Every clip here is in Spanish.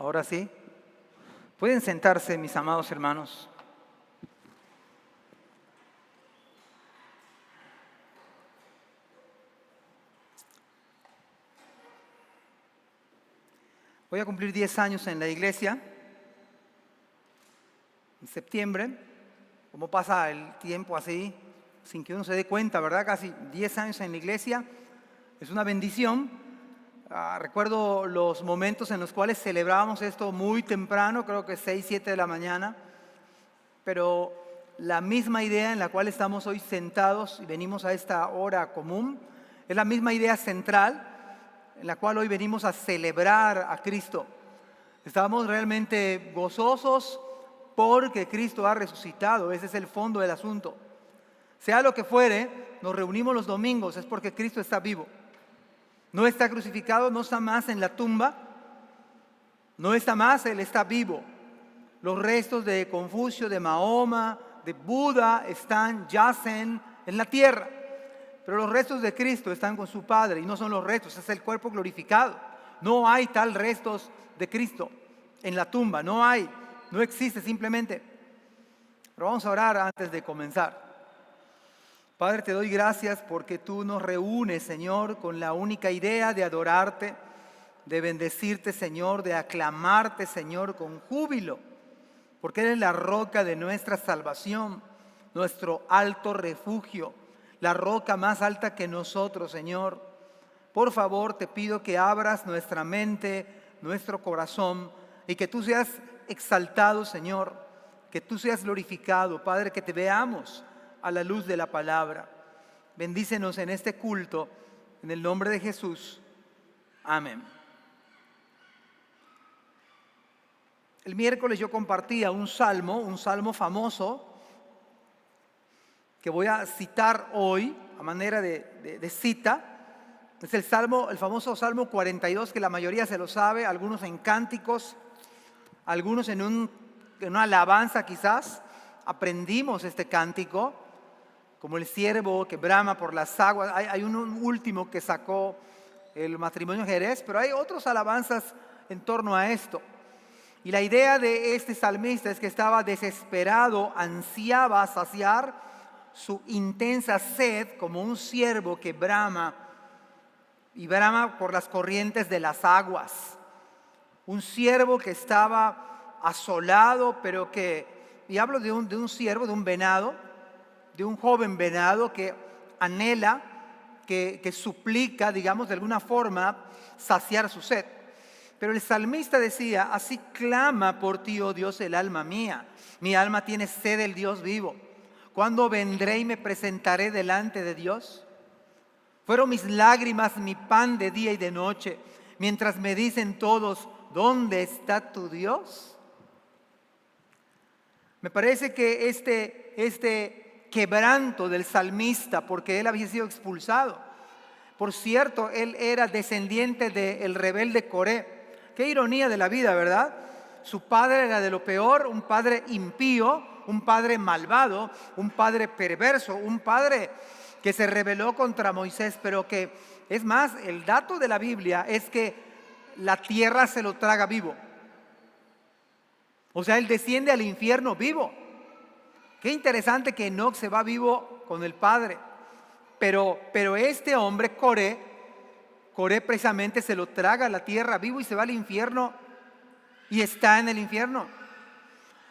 Ahora sí, pueden sentarse, mis amados hermanos. Voy a cumplir 10 años en la iglesia, en septiembre. ¿Cómo pasa el tiempo así, sin que uno se dé cuenta, verdad? Casi 10 años en la iglesia, es una bendición. Recuerdo los momentos en los cuales celebrábamos esto muy temprano, creo que 6, 7 de la mañana, pero la misma idea en la cual estamos hoy sentados y venimos a esta hora común, es la misma idea central en la cual hoy venimos a celebrar a Cristo. Estamos realmente gozosos porque Cristo ha resucitado, ese es el fondo del asunto. Sea lo que fuere, nos reunimos los domingos, es porque Cristo está vivo. No está crucificado, no está más en la tumba, no está más, Él está vivo. Los restos de Confucio, de Mahoma, de Buda yacen en la tierra. Pero los restos de Cristo están con su Padre y no son los restos, es el cuerpo glorificado. No hay tal restos de Cristo en la tumba, no hay, no existe simplemente. Pero vamos a orar antes de comenzar. Padre, te doy gracias porque tú nos reúnes, Señor, con la única idea de adorarte, de bendecirte, Señor, de aclamarte, Señor, con júbilo, porque eres la roca de nuestra salvación, nuestro alto refugio, la roca más alta que nosotros, Señor. Por favor, te pido que abras nuestra mente, nuestro corazón, y que tú seas exaltado, Señor, que tú seas glorificado, Padre, que te veamos a la luz de la palabra. Bendícenos en este culto, en el nombre de Jesús. Amén. El miércoles yo compartía un salmo famoso, que voy a citar hoy a manera de cita. Es el famoso Salmo 42, que la mayoría se lo sabe, algunos en cánticos, algunos en una alabanza quizás. Aprendimos este cántico, como el ciervo que brama por las aguas. Hay un último que sacó el Matrimonio Jerez, pero hay otras alabanzas en torno a esto. Y la idea de este salmista es que estaba desesperado, ansiaba saciar su intensa sed como un ciervo que brama y brama por las corrientes de las aguas. Un ciervo que estaba asolado, pero y hablo de un ciervo, de un venado, de un joven venado que anhela, que suplica, digamos, de alguna forma, saciar su sed. Pero el salmista decía: así clama por ti, oh Dios, el alma mía. Mi alma tiene sed del Dios vivo. ¿Cuándo vendré y me presentaré delante de Dios? Fueron mis lágrimas mi pan de día y de noche, mientras me dicen todos: ¿dónde está tu Dios? Me parece que este quebranto del salmista, porque él había sido expulsado. Por cierto, él era descendiente del rebelde Coré. Qué ironía de la vida, ¿verdad? Su padre era de lo peor, un padre impío, un padre malvado, un padre perverso, un padre que se rebeló contra Moisés, pero que, es más, el dato de la Biblia es que la tierra se lo traga vivo. O sea, él desciende al infierno vivo. Qué interesante que Enoc se va vivo con el Padre. Pero este hombre, Coré precisamente se lo traga a la tierra vivo y se va al infierno y está en el infierno.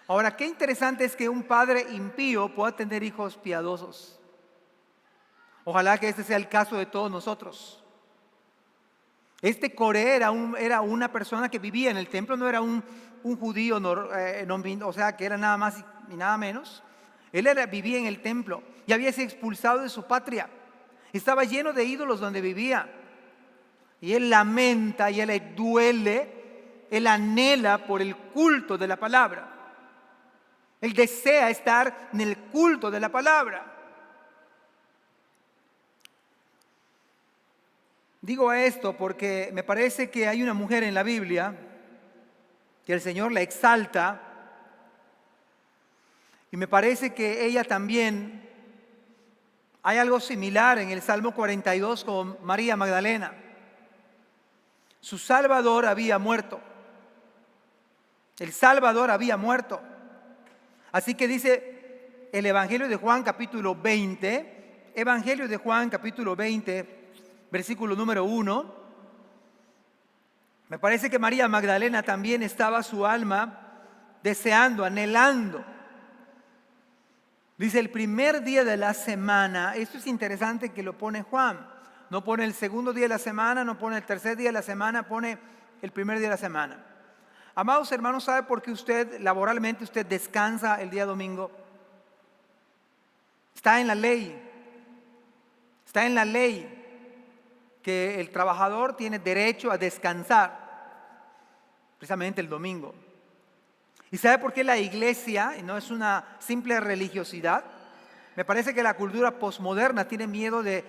Ahora, qué interesante es que un padre impío pueda tener hijos piadosos. Ojalá que este sea el caso de todos nosotros. Este Coré era una persona que vivía en el templo, no era un judío, o sea, que era nada más y nada menos. Él vivía en el templo y había sido expulsado de su patria. Estaba lleno de ídolos donde vivía. Y él lamenta y él le duele, él anhela por el culto de la palabra. Él desea estar en el culto de la palabra. Digo esto porque me parece que hay una mujer en la Biblia que el Señor la exalta, y me parece que ella también, hay algo similar en el Salmo 42 con María Magdalena. Su Salvador había muerto. El Salvador había muerto. Así que dice el Evangelio de Juan capítulo 20, Evangelio de Juan capítulo 20, versículo número 1. Me parece que María Magdalena también estaba su alma deseando, anhelando. Dice el primer día de la semana. Esto es interesante que lo pone Juan. No pone el segundo día de la semana, no pone el tercer día de la semana, pone el primer día de la semana. Amados hermanos, ¿sabe por qué usted laboralmente usted descansa el día domingo? Está en la ley. Está en la ley que el trabajador tiene derecho a descansar precisamente el domingo. ¿Y sabe por qué la iglesia, y no es una simple religiosidad? Me parece que la cultura posmoderna tiene miedo de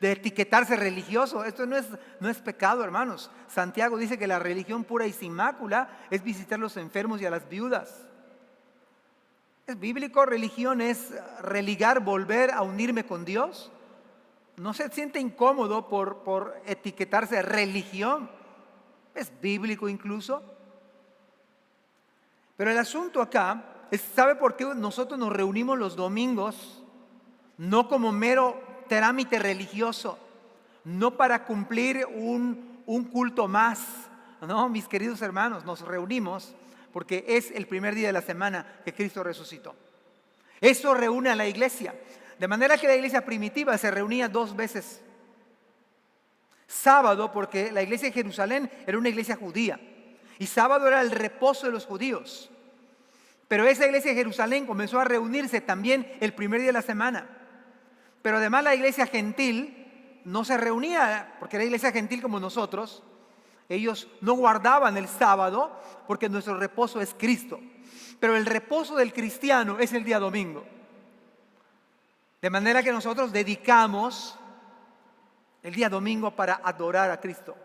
etiquetarse religioso. Esto no es pecado, hermanos. Santiago dice que la religión pura y sin mácula es visitar a los enfermos y a las viudas. ¿Es bíblico? Religión es religar, volver a unirme con Dios. No se siente incómodo por etiquetarse religión. Es bíblico incluso. Pero el asunto acá es, ¿sabe por qué nosotros nos reunimos los domingos? No como mero trámite religioso, no para cumplir un culto más. No, mis queridos hermanos, nos reunimos porque es el primer día de la semana que Cristo resucitó. Eso reúne a la iglesia. De manera que la iglesia primitiva se reunía 2 veces. Sábado, porque la iglesia de Jerusalén era una iglesia judía. Y sábado era el reposo de los judíos. Pero esa iglesia de Jerusalén comenzó a reunirse también el primer día de la semana. Pero además la iglesia gentil no se reunía, porque era iglesia gentil como nosotros. Ellos no guardaban el sábado porque nuestro reposo es Cristo. Pero el reposo del cristiano es el día domingo. De manera que nosotros dedicamos el día domingo para adorar a Cristo.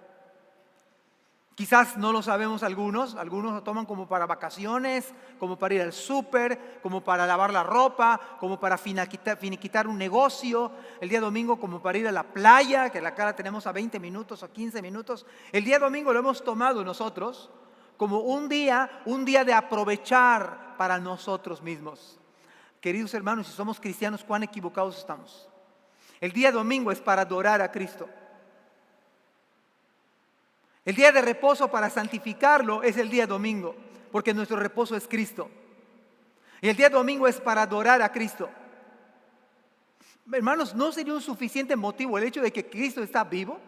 Quizás no lo sabemos algunos lo toman como para vacaciones, como para ir al súper, como para lavar la ropa, como para finiquitar un negocio. El día domingo como para ir a la playa, que la cara tenemos a 20 minutos o 15 minutos. El día domingo lo hemos tomado nosotros como un día de aprovechar para nosotros mismos. Queridos hermanos, si somos cristianos, ¿cuán equivocados estamos? El día domingo es para adorar a Cristo. El día de reposo para santificarlo es el día domingo, porque nuestro reposo es Cristo. Y el día domingo es para adorar a Cristo. Hermanos, ¿no sería un suficiente motivo el hecho de que Cristo está vivo?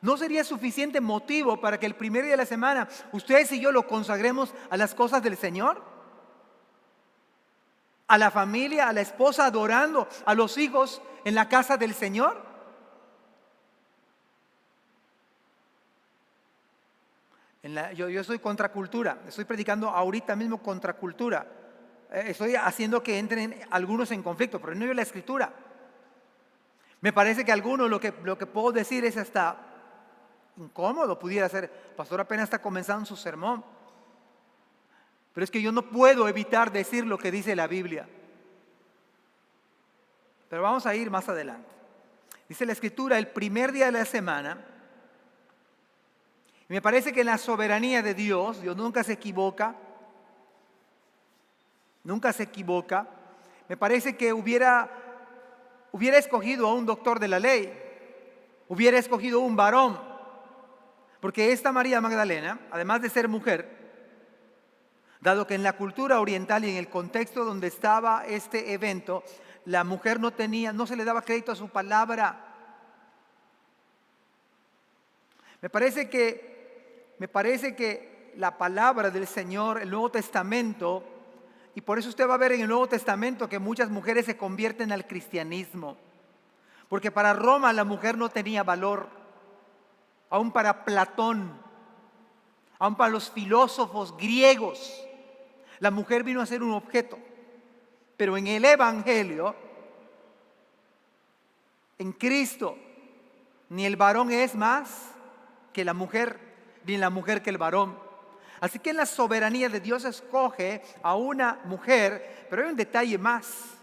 ¿No sería suficiente motivo para que el primer día de la semana ustedes y yo lo consagremos a las cosas del Señor? A la familia, a la esposa adorando, a los hijos en la casa del Señor. Yo soy contracultura, estoy predicando ahorita mismo contracultura. Estoy haciendo que entren algunos en conflicto, pero no yo la escritura. Me parece que algunos lo que puedo decir es hasta incómodo, pudiera ser. Pastor apenas está comenzando su sermón. Pero es que yo no puedo evitar decir lo que dice la Biblia. Pero vamos a ir más adelante. Dice la escritura, el primer día de la semana. Y me parece que en la soberanía de Dios nunca se equivoca. Nunca se equivoca. Me parece que hubiera escogido a un doctor de la ley. Hubiera escogido un varón. Porque esta María Magdalena, además de ser mujer, dado que en la cultura oriental y en el contexto donde estaba este evento, la mujer no se le daba crédito a su palabra. Me parece que la palabra del Señor, el Nuevo Testamento, y por eso usted va a ver en el Nuevo Testamento que muchas mujeres se convierten al cristianismo. Porque para Roma la mujer no tenía valor, aún para Platón, aún para los filósofos griegos, la mujer vino a ser un objeto. Pero en el Evangelio, en Cristo, ni el varón es más que la mujer, ni la mujer que el varón. Así que en la soberanía de Dios escoge a una mujer, pero hay un detalle más.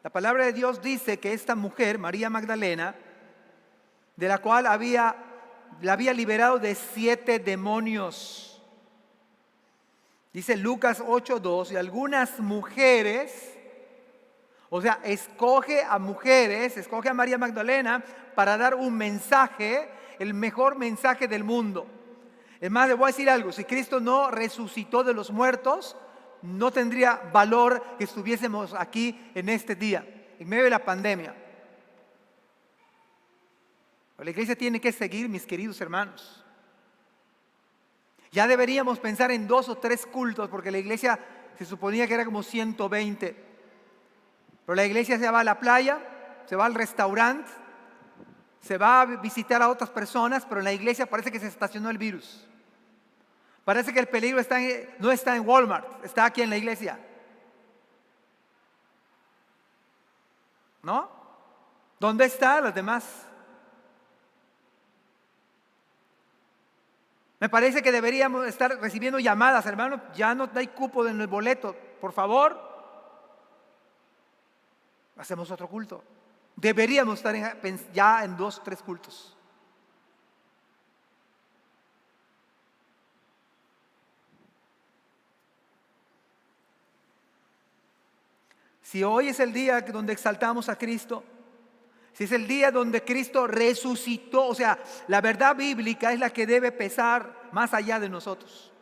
La palabra de Dios dice que esta mujer, María Magdalena, de la cual la había liberado de 7 demonios. Dice Lucas 8:2, y algunas mujeres, o sea, escoge a mujeres, escoge a María Magdalena para dar un mensaje, el mejor mensaje del mundo. Es más, le voy a decir algo, si Cristo no resucitó de los muertos, no tendría valor que estuviésemos aquí en este día, en medio de la pandemia. La iglesia tiene que seguir, mis queridos hermanos. Ya deberíamos pensar en 2 o 3 cultos, porque la iglesia se suponía que era como 120. Pero la iglesia se va a la playa, se va al restaurante, se va a visitar a otras personas, pero en la iglesia parece que se estacionó el virus. Parece que el peligro no está en Walmart, está aquí en la iglesia. ¿No? ¿Dónde están los demás? Me parece que deberíamos estar recibiendo llamadas, hermano, ya no hay cupo en el boleto, por favor, hacemos otro culto. Deberíamos estar ya en 2 o 3 cultos. Si hoy es el día donde exaltamos a Cristo, si es el día donde Cristo resucitó, o sea, la verdad bíblica es la que debe pesar más allá de nosotros.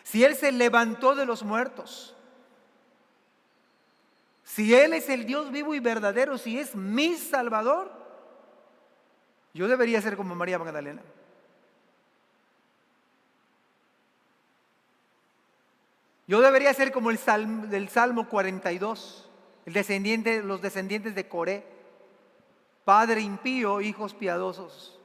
Si Él se levantó de los muertos, si Él es el Dios vivo y verdadero, si es mi Salvador, yo debería ser como María Magdalena. Yo debería ser como el del Salmo 42, los descendientes de Coré. Padre impío, hijos piadosos.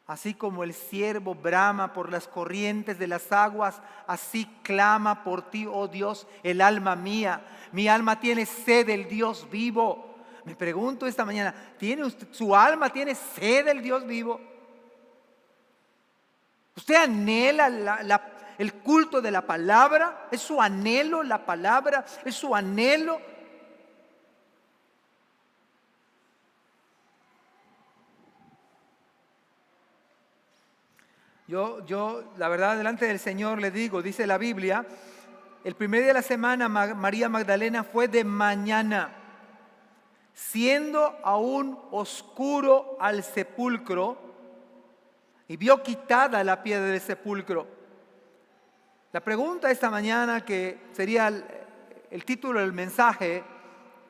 Así como el ciervo brama por las corrientes de las aguas, así clama por ti, oh Dios, el alma mía. Mi alma tiene sed del Dios vivo. Me pregunto esta mañana, ¿su alma tiene sed del Dios vivo? ¿Usted anhela el culto de la palabra? ¿Es su anhelo la palabra? ¿Es su anhelo? Yo, la verdad, delante del Señor le digo, dice la Biblia, el primer día de la semana María Magdalena fue de mañana, siendo aún oscuro al sepulcro, y vio quitada la piedra del sepulcro. La pregunta esta mañana, que sería el título del mensaje,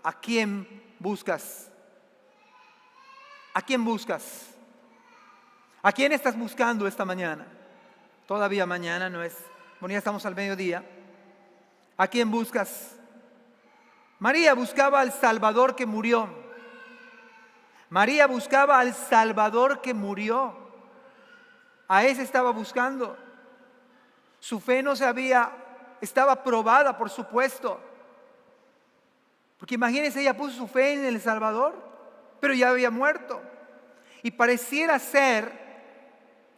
¿a quién buscas? ¿A quién buscas? ¿A quién estás buscando esta mañana? Todavía mañana no es, bueno, ya estamos al mediodía. ¿A quién buscas? María buscaba al Salvador que murió. María buscaba al Salvador que murió. A ese estaba buscando. Su fe estaba probada, por supuesto. Porque imagínense, ella puso su fe en el Salvador, pero ya había muerto. Y pareciera ser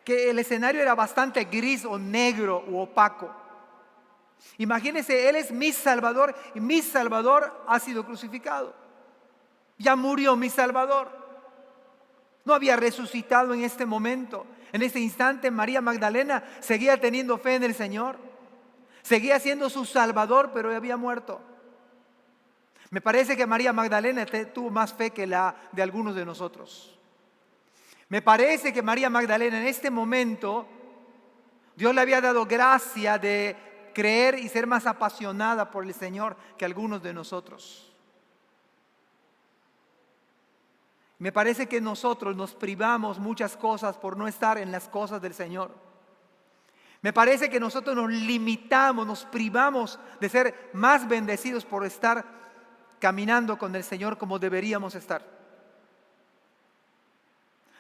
que el escenario era bastante gris o negro u opaco. Imagínense, Él es mi Salvador y mi Salvador ha sido crucificado. Ya murió mi Salvador. No había resucitado en este momento. En este instante María Magdalena seguía teniendo fe en el Señor. Seguía siendo su Salvador, pero había muerto. Me parece que María Magdalena tuvo más fe que la de algunos de nosotros. Me parece que María Magdalena en este momento, Dios le había dado gracia de creer y ser más apasionada por el Señor que algunos de nosotros. Me parece que nosotros nos privamos muchas cosas por no estar en las cosas del Señor. Me parece que nosotros nos limitamos, nos privamos de ser más bendecidos por estar caminando con el Señor como deberíamos estar.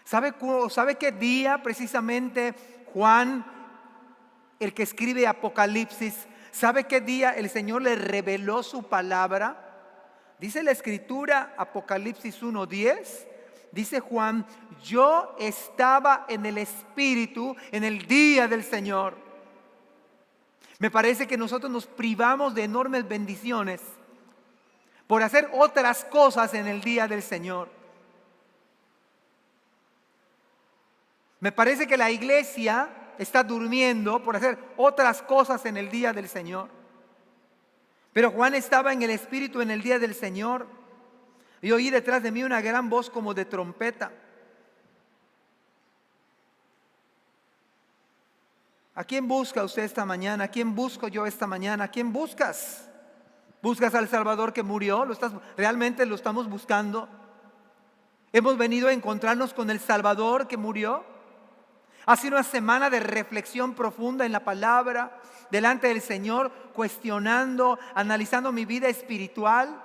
¿Sabe qué día precisamente Juan, el que escribe Apocalipsis, sabe qué día el Señor le reveló su palabra? Dice la Escritura, Apocalipsis 1:10, dice Juan, yo estaba en el Espíritu en el día del Señor. Me parece que nosotros nos privamos de enormes bendiciones por hacer otras cosas en el día del Señor. Me parece que la iglesia está durmiendo por hacer otras cosas en el día del Señor. Pero Juan estaba en el Espíritu en el día del Señor y oí detrás de mí una gran voz como de trompeta. ¿A quién busca usted esta mañana? ¿A quién busco yo esta mañana? ¿A quién buscas? ¿Buscas al Salvador que murió? ¿Realmente lo estamos buscando? ¿Hemos venido a encontrarnos con el Salvador que murió? Ha sido una semana de reflexión profunda en la palabra, delante del Señor, cuestionando, analizando mi vida espiritual,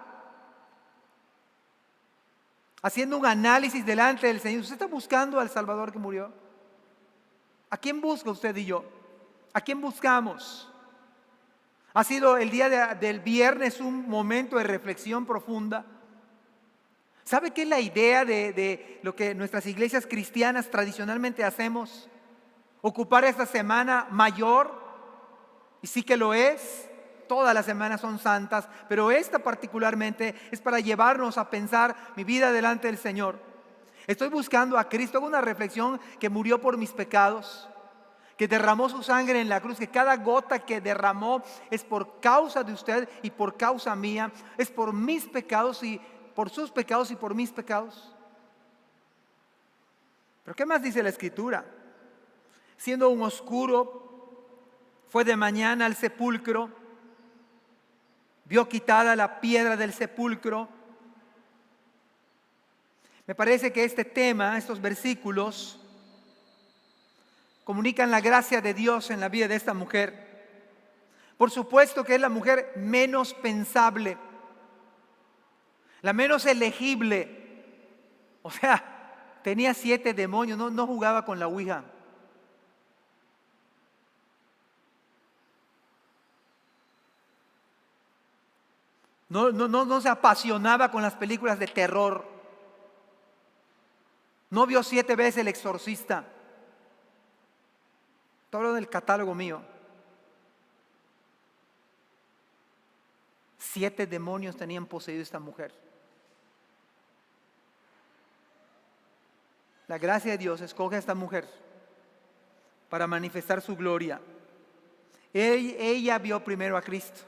haciendo un análisis delante del Señor. ¿Usted está buscando al Salvador que murió? ¿A quién busca usted y yo? ¿A quién buscamos? Ha sido el día del viernes un momento de reflexión profunda. ¿Sabe qué es la idea de lo que nuestras iglesias cristianas tradicionalmente hacemos? Ocupar esta semana mayor, y sí que lo es. Todas las semanas son santas, pero esta particularmente es para llevarnos a pensar mi vida delante del Señor. Estoy buscando a Cristo. Hago una reflexión que murió por mis pecados, que derramó su sangre en la cruz, que cada gota que derramó es por causa de usted y por causa mía, es por mis pecados y por sus pecados y por mis pecados. Pero ¿qué más dice la Escritura? Siendo un oscuro, fue de mañana al sepulcro, vio quitada la piedra del sepulcro. Me parece que este tema, estos versículos, comunican la gracia de Dios en la vida de esta mujer. Por supuesto que es la mujer menos pensable, la menos elegible. O sea, tenía 7 demonios, no jugaba con la ouija. No se apasionaba con las películas de terror. No vio 7 veces El Exorcista. Todo del catálogo mío. 7 demonios tenían poseído esta mujer. La gracia de Dios escoge a esta mujer para manifestar su gloria. Ella vio primero a Cristo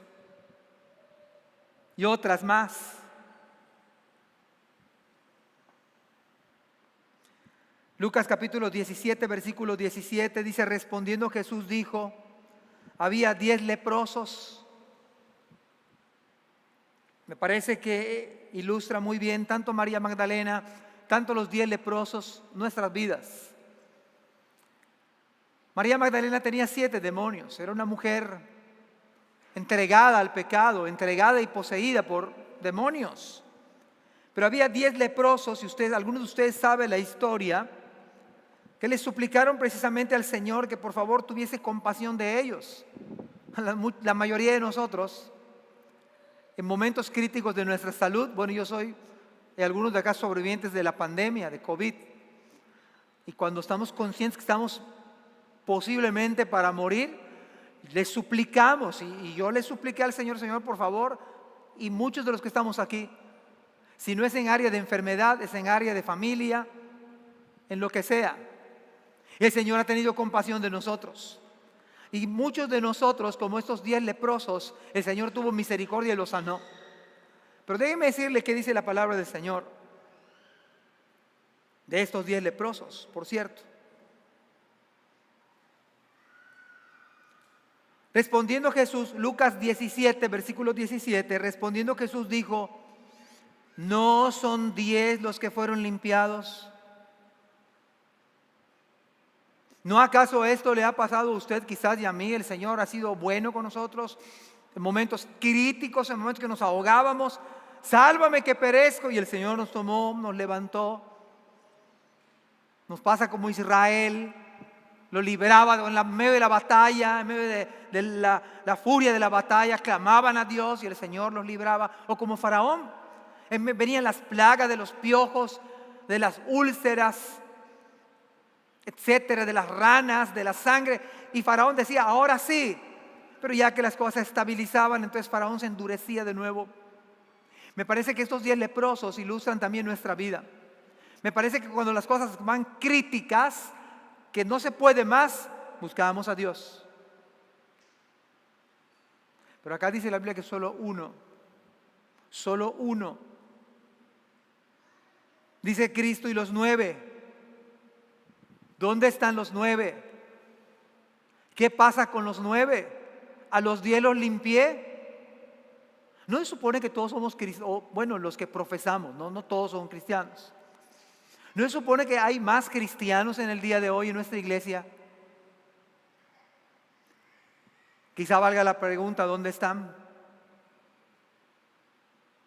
y otras más. Lucas capítulo 17, versículo 17 dice: respondiendo Jesús dijo, había 10 leprosos. Me parece que ilustra muy bien tanto María Magdalena, tanto los 10 leprosos, nuestras vidas. María Magdalena tenía 7 demonios, era una mujer entregada al pecado, entregada y poseída por demonios. Pero había 10 leprosos, y algunos de ustedes saben la historia, que le suplicaron precisamente al Señor que por favor tuviese compasión de ellos. La mayoría de nosotros, en momentos críticos de nuestra salud, bueno, yo soy algunos de acá sobrevivientes de la pandemia, de COVID, y cuando estamos conscientes que estamos posiblemente para morir, le suplicamos, y yo le supliqué al Señor, Señor, por favor, y muchos de los que estamos aquí, si no es en área de enfermedad, es en área de familia, en lo que sea. El Señor ha tenido compasión de nosotros. Y muchos de nosotros, como estos 10 leprosos, el Señor tuvo misericordia y los sanó. Pero déjeme decirle qué dice la palabra del Señor de estos 10 leprosos, por cierto. Respondiendo Jesús, Lucas 17, versículo 17, respondiendo Jesús dijo: ¿no son 10 los que fueron limpiados? ¿No acaso esto le ha pasado a usted quizás y a mí? El Señor ha sido bueno con nosotros en momentos críticos, en momentos que nos ahogábamos. Sálvame que perezco. Y el Señor nos tomó, nos levantó. Nos pasa como Israel, lo libraba en medio de la batalla, en medio de la furia de la batalla, clamaban a Dios y el Señor los libraba. O como Faraón, venían las plagas de los piojos, de las úlceras, etcétera, de las ranas, de la sangre, y Faraón decía: ahora sí. Pero ya que las cosas se estabilizaban, entonces Faraón se endurecía de nuevo. Me parece que estos 10 leprosos ilustran también nuestra vida. Me parece que cuando las cosas van críticas, que no se puede más, buscábamos a Dios. Pero acá dice la Biblia que solo uno. Dice Cristo, y los 9. ¿Dónde están los 9? ¿Qué pasa con los 9? ¿A los 10 los limpié? No se supone que todos somos cristianos, bueno, los que profesamos, no todos son cristianos. No se supone que hay más cristianos en el día de hoy en nuestra iglesia. Quizá valga la pregunta, ¿dónde están?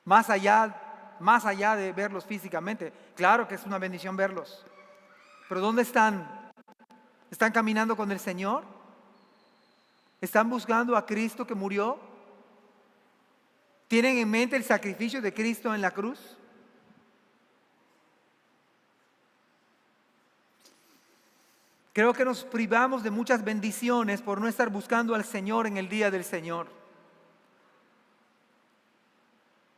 Más allá de verlos físicamente. Claro que es una bendición verlos. Pero ¿dónde están? ¿Están caminando con el Señor? ¿Están buscando a Cristo que murió? ¿Tienen en mente el sacrificio de Cristo en la cruz? Creo que nos privamos de muchas bendiciones por no estar buscando al Señor en el día del Señor.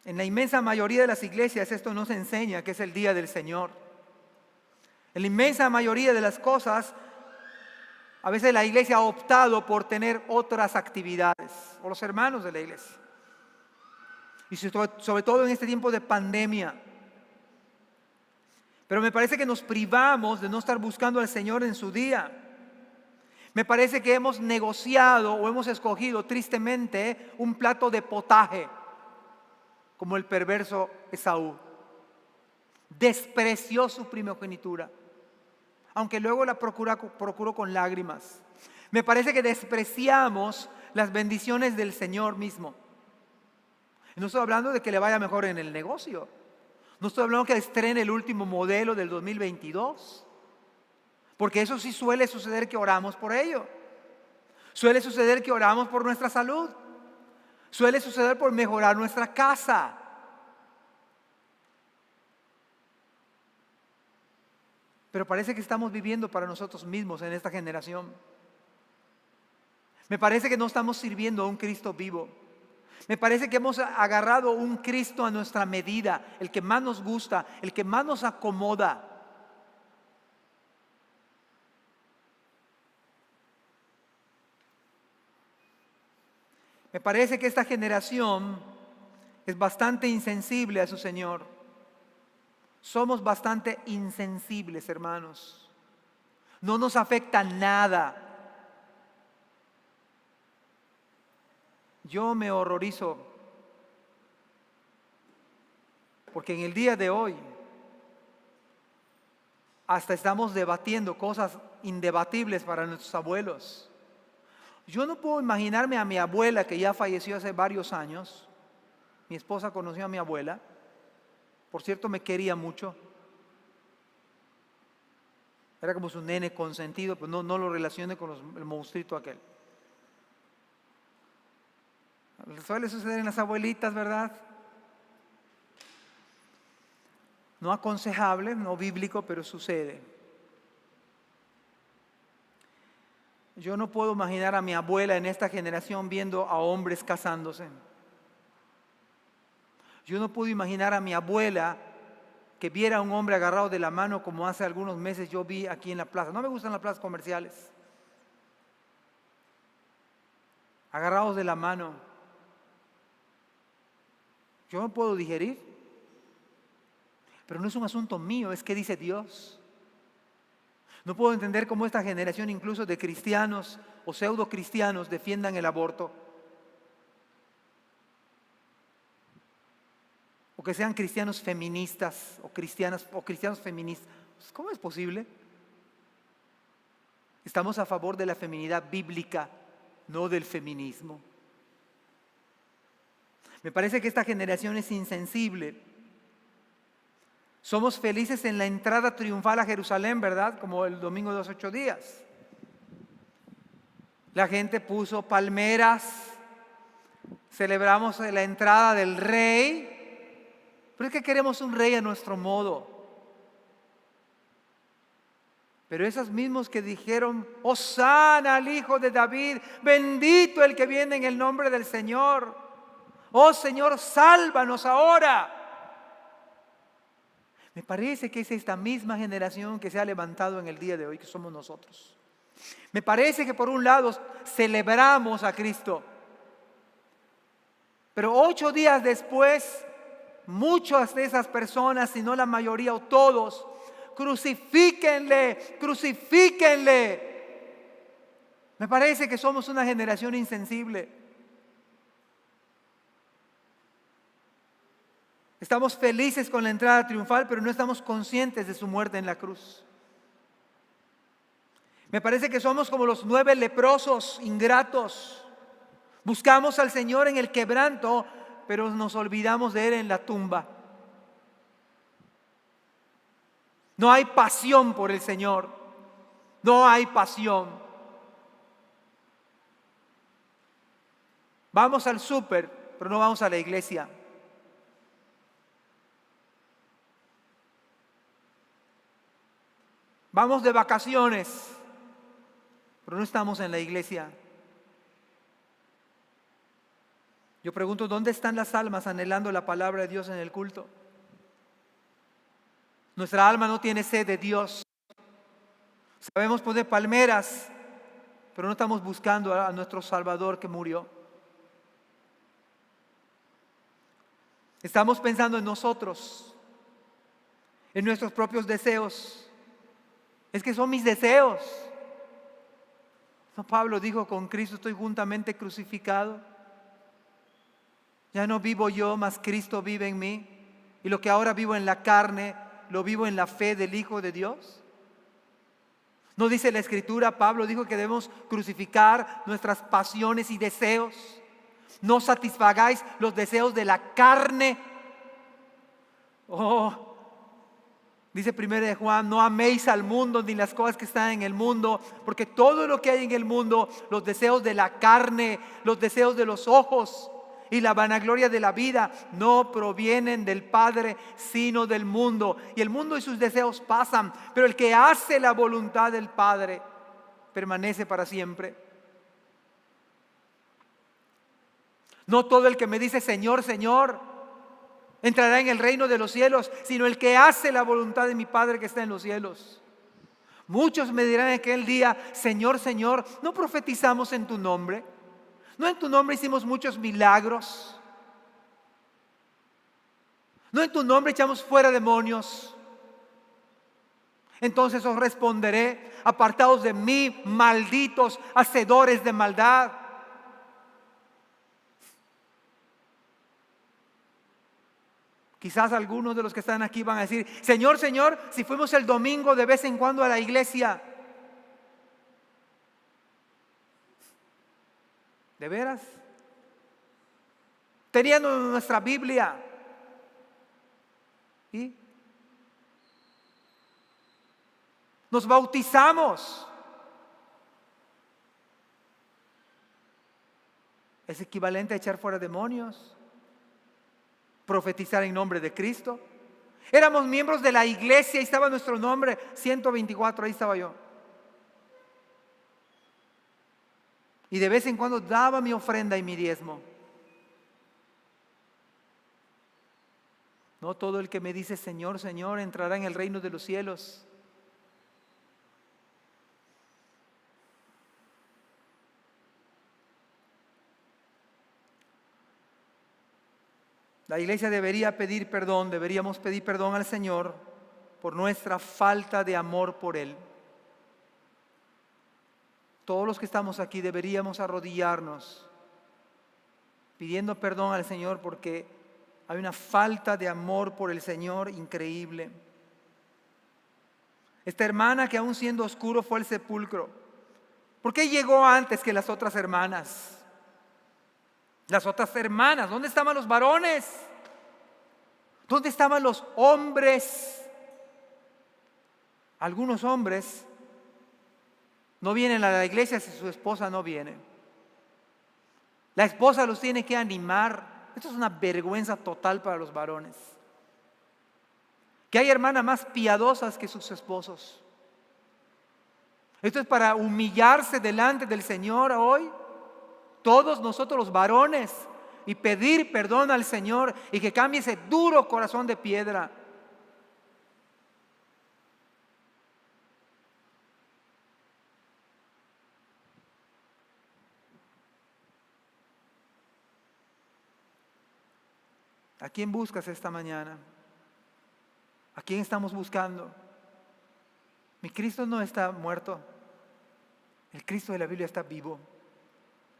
En la inmensa mayoría de las iglesias esto no se enseña, que es el día del Señor. En la inmensa mayoría de las cosas, a veces la iglesia ha optado por tener otras actividades, o los hermanos de la iglesia. Y sobre todo en este tiempo de pandemia. Pero me parece que nos privamos de no estar buscando al Señor en su día. Me parece que hemos negociado o hemos escogido tristemente un plato de potaje, como el perverso Esaú. Despreció su primogenitura, aunque luego la procuró con lágrimas. Me parece que despreciamos las bendiciones del Señor mismo. No estoy hablando de que le vaya mejor en el negocio. No estoy hablando que estrene el último modelo del 2022. Porque eso sí suele suceder, que oramos por ello. Suele suceder que oramos por nuestra salud. Suele suceder por mejorar nuestra casa. Pero parece que estamos viviendo para nosotros mismos en esta generación. Me parece que no estamos sirviendo a un Cristo vivo. Me parece que hemos agarrado un Cristo a nuestra medida, el que más nos gusta, el que más nos acomoda. Me parece que esta generación es bastante insensible a su Señor. Somos bastante insensibles, hermanos. No nos afecta nada. Yo me horrorizo porque en el día de hoy hasta estamos debatiendo cosas indebatibles para nuestros abuelos. Yo no puedo imaginarme a mi abuela, que ya falleció hace varios años. Mi esposa conoció a mi abuela. Por cierto, me quería mucho. Era como su nene consentido, pero no lo relacione con el monstruito aquel. Suele suceder en las abuelitas, ¿verdad? No aconsejable, no bíblico, pero sucede. Yo no puedo imaginar a mi abuela en esta generación viendo a hombres casándose. Yo no puedo imaginar a mi abuela que viera a un hombre agarrado de la mano como hace algunos meses yo vi aquí en la plaza. No me gustan las plazas comerciales. Agarrados de la mano. Yo no puedo digerir. Pero no es un asunto mío, es que dice Dios. No puedo entender cómo esta generación incluso de cristianos o pseudo cristianos defiendan el aborto. O que sean cristianos feministas o cristianos feministas. ¿Cómo es posible? Estamos a favor de la feminidad bíblica, no del feminismo. Me parece que esta generación es insensible. Somos felices en la entrada triunfal a Jerusalén, ¿verdad? Como el domingo de los 8 días. La gente puso palmeras, celebramos la entrada del rey, pero es que queremos un rey a nuestro modo. Pero esos mismos que dijeron, Hosana al Hijo de David, bendito el que viene en el nombre del Señor. Oh Señor, sálvanos ahora. Me parece que es esta misma generación que se ha levantado en el día de hoy, que somos nosotros. Me parece que por un lado celebramos a Cristo, pero 8 días después, muchas de esas personas, si no la mayoría o todos, crucifíquenle, crucifíquenle. Me parece que somos una generación insensible. Estamos felices con la entrada triunfal, pero no estamos conscientes de su muerte en la cruz. Me parece que somos como los 9 leprosos ingratos. Buscamos al Señor en el quebranto, pero nos olvidamos de Él en la tumba. No hay pasión por el Señor. No hay pasión. Vamos al súper, pero no vamos a la iglesia. Vamos de vacaciones, pero no estamos en la iglesia. Yo pregunto, ¿dónde están las almas anhelando la palabra de Dios en el culto? Nuestra alma no tiene sed de Dios. Sabemos poner palmeras, pero no estamos buscando a nuestro Salvador que murió. Estamos pensando en nosotros, en nuestros propios deseos. Es que son mis deseos. No, Pablo dijo, con Cristo estoy juntamente crucificado. Ya no vivo yo, mas Cristo vive en mí. Y lo que ahora vivo en la carne, lo vivo en la fe del Hijo de Dios. ¿No dice la Escritura? Pablo dijo que debemos crucificar nuestras pasiones y deseos. No satisfagáis los deseos de la carne. Dice 1 de Juan, no améis al mundo ni las cosas que están en el mundo, porque todo lo que hay en el mundo, los deseos de la carne, los deseos de los ojos y la vanagloria de la vida, no provienen del Padre, sino del mundo. Y el mundo y sus deseos pasan, pero el que hace la voluntad del Padre permanece para siempre. No todo el que me dice Señor, Señor, entrará en el reino de los cielos, sino el que hace la voluntad de mi Padre que está en los cielos. Muchos me dirán en aquel día, Señor, Señor, ¿no profetizamos en tu nombre? ¿No en tu nombre hicimos muchos milagros? ¿No en tu nombre echamos fuera demonios? Entonces os responderé, apartados de mí, malditos, hacedores de maldad. Quizás algunos de los que están aquí van a decir, Señor, Señor, si fuimos el domingo de vez en cuando a la iglesia. ¿De veras? Teniendo nuestra Biblia. ¿Y? Nos bautizamos. Es equivalente a echar fuera demonios. Profetizar en nombre de Cristo. Éramos miembros de la iglesia y estaba nuestro nombre 124, ahí estaba yo. Y de vez en cuando daba mi ofrenda y mi diezmo. No todo el que me dice Señor, Señor entrará en el reino de los cielos. La iglesia debería pedir perdón, deberíamos pedir perdón al Señor por nuestra falta de amor por Él. Todos los que estamos aquí deberíamos arrodillarnos pidiendo perdón al Señor porque hay una falta de amor por el Señor increíble. Esta hermana que aún siendo oscuro fue al sepulcro, ¿por qué llegó antes que las otras hermanas? Las otras hermanas, ¿dónde estaban los varones? ¿Dónde estaban los hombres? Algunos hombres no vienen a la iglesia si su esposa no viene. La esposa los tiene que animar. Esto es una vergüenza total para los varones. Que hay hermanas más piadosas que sus esposos. Esto es para humillarse delante del Señor hoy. Todos nosotros los varones y pedir perdón al Señor y que cambie ese duro corazón de piedra. ¿A quién buscas esta mañana? ¿A quién estamos buscando? Mi Cristo no está muerto. El Cristo de la Biblia está vivo.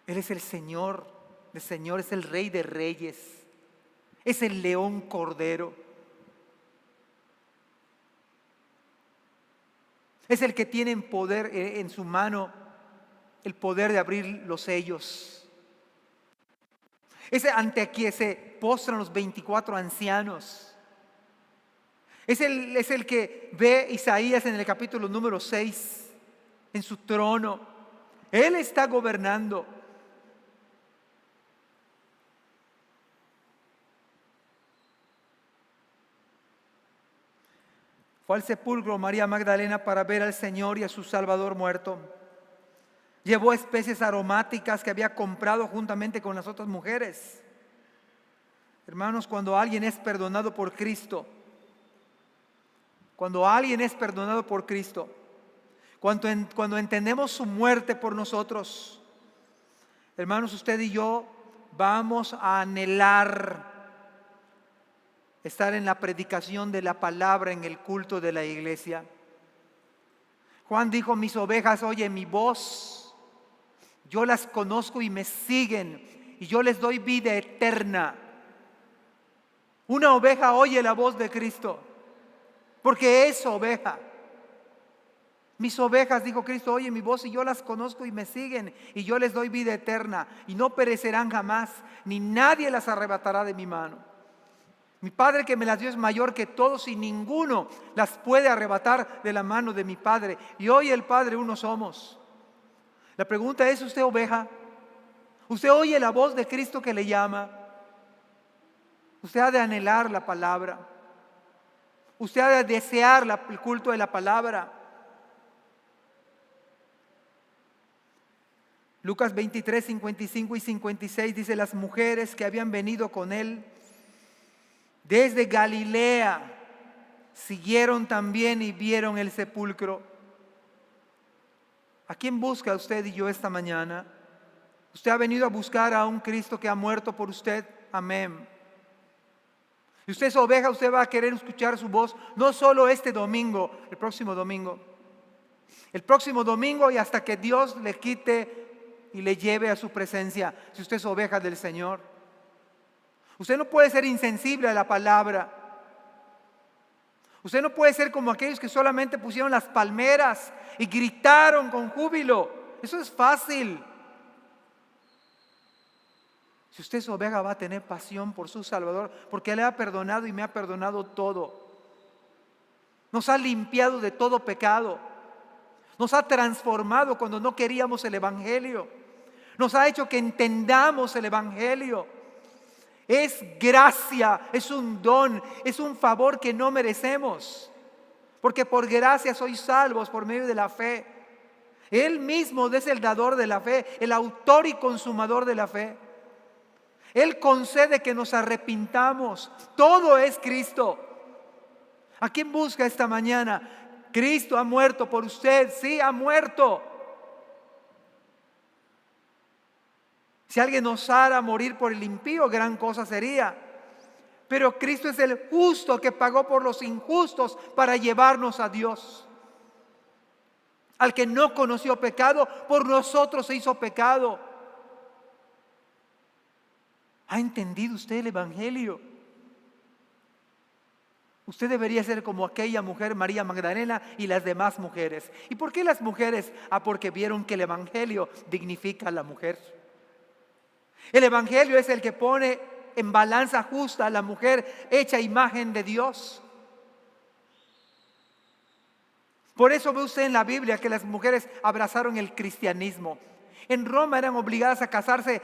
Él es el Señor de señores, es el Rey de reyes. Es el león cordero. Es el que tiene en poder, en su mano, el poder de abrir los sellos. Es ante quien se postran los 24 ancianos. Es el que ve Isaías en el capítulo número 6, en su trono. Él está gobernando. Fue al sepulcro María Magdalena para ver al Señor y a su Salvador muerto. Llevó especies aromáticas que había comprado juntamente con las otras mujeres. Hermanos, cuando alguien es perdonado por Cristo, cuando entendemos su muerte por nosotros, hermanos, usted y yo vamos a anhelar estar en la predicación de la palabra, en el culto de la iglesia. Juan dijo: mis ovejas oyen mi voz, yo las conozco y me siguen, y yo les doy vida eterna. Una oveja oye la voz de Cristo, porque es oveja. Mis ovejas, dijo Cristo, oyen mi voz y yo las conozco y me siguen, y yo les doy vida eterna, y no perecerán jamás, ni nadie las arrebatará de mi mano. Mi Padre que me las dio es mayor que todos y ninguno las puede arrebatar de la mano de mi Padre. Y hoy el Padre uno somos. La pregunta es: ¿usted oveja? ¿Usted oye la voz de Cristo que le llama? Usted ha de anhelar la palabra. Usted ha de desear el culto de la palabra. Lucas 23, 55 y 56 dice: las mujeres que habían venido con él desde Galilea siguieron también y vieron el sepulcro. ¿A quién busca usted y yo esta mañana? ¿Usted ha venido a buscar a un Cristo que ha muerto por usted? Amén. Si usted es oveja, usted va a querer escuchar su voz, no solo este domingo, el próximo domingo. El próximo domingo y hasta que Dios le quite y le lleve a su presencia, si usted es oveja del Señor. Usted no puede ser insensible a la palabra. Usted no puede ser como aquellos que solamente pusieron las palmeras y gritaron con júbilo. Eso es fácil. Si usted es oveja, va a tener pasión por su Salvador, porque Él le ha perdonado y me ha perdonado todo. Nos ha limpiado de todo pecado. Nos ha transformado cuando no queríamos el Evangelio. Nos ha hecho que entendamos el Evangelio. Es gracia, es un don, es un favor que no merecemos. Porque por gracia sois salvos por medio de la fe. Él mismo es el dador de la fe, el autor y consumador de la fe. Él concede que nos arrepintamos. Todo es Cristo. ¿A quién busca esta mañana? Cristo ha muerto por usted, sí, ha muerto. Si alguien osara morir por el impío, gran cosa sería. Pero Cristo es el justo que pagó por los injustos para llevarnos a Dios. Al que no conoció pecado, por nosotros se hizo pecado. ¿Ha entendido usted el Evangelio? Usted debería ser como aquella mujer, María Magdalena, y las demás mujeres. ¿Y por qué las mujeres? Porque vieron que el Evangelio dignifica a la mujer. El Evangelio es el que pone en balanza justa a la mujer hecha imagen de Dios. Por eso ve usted en la Biblia que las mujeres abrazaron el cristianismo. En Roma eran obligadas a casarse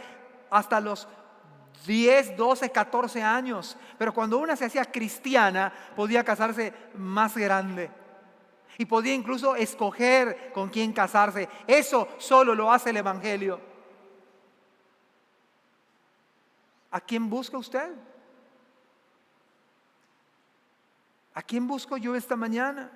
hasta los 10, 12, 14 años. Pero cuando una se hacía cristiana, podía casarse más grande. Y podía incluso escoger con quién casarse. Eso solo lo hace el Evangelio. ¿A quién busca usted? ¿A quién busco yo esta mañana?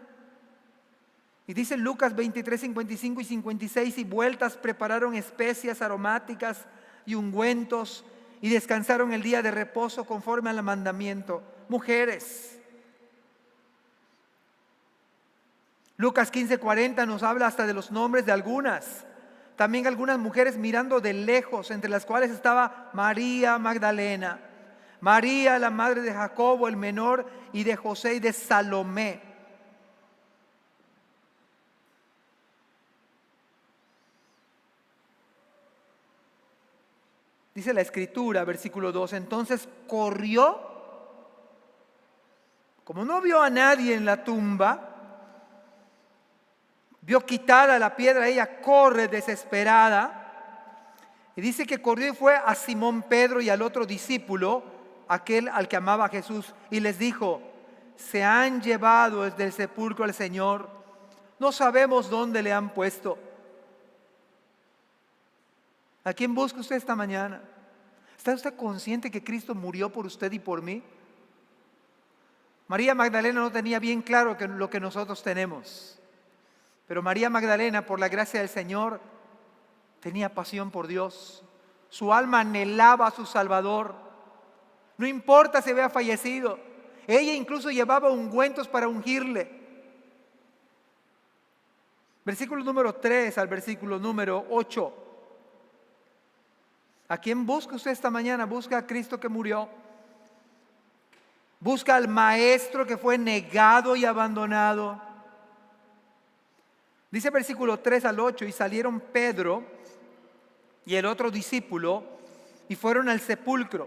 Y dice Lucas 23, 55 y 56: y vueltas prepararon especias aromáticas y ungüentos y descansaron el día de reposo conforme al mandamiento. Mujeres. Lucas 15:40 nos habla hasta de los nombres de algunas. También algunas mujeres mirando de lejos, entre las cuales estaba María Magdalena, María la madre de Jacobo el menor y de José y de Salomé. Dice la escritura, versículo 2, entonces corrió, como no vio a nadie en la tumba, vio quitada la piedra, ella corre desesperada. Y dice que corrió y fue a Simón Pedro y al otro discípulo, aquel al que amaba a Jesús, y les dijo, se han llevado desde el sepulcro al Señor, no sabemos dónde le han puesto. ¿A quién busca usted esta mañana? ¿Está usted consciente que Cristo murió por usted y por mí? María Magdalena no tenía bien claro lo que nosotros tenemos. Pero María Magdalena, por la gracia del Señor, tenía pasión por Dios. Su alma anhelaba a su Salvador. No importa si había fallecido. Ella incluso llevaba ungüentos para ungirle. Versículo número 3 al versículo número 8. ¿A quién busca usted esta mañana? Busca a Cristo que murió. Busca al Maestro que fue negado y abandonado. Dice versículo 3 al 8, y salieron Pedro y el otro discípulo y fueron al sepulcro.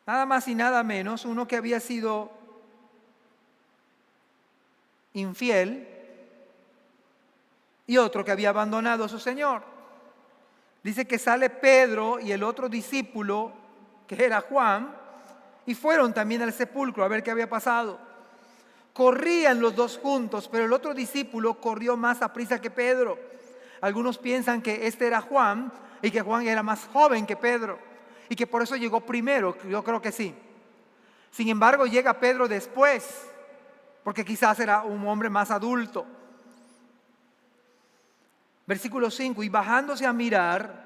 Nada más y nada menos, uno que había sido infiel y otro que había abandonado a su Señor. Dice que sale Pedro y el otro discípulo, que era Juan, y fueron también al sepulcro a ver qué había pasado. Corrían los dos juntos, pero el otro discípulo corrió más aprisa que Pedro. Algunos piensan que este era Juan y que Juan era más joven que Pedro y que por eso llegó primero. Yo creo que sí. Sin embargo, llega Pedro después, porque quizás era un hombre más adulto. Versículo 5, y bajándose a mirar,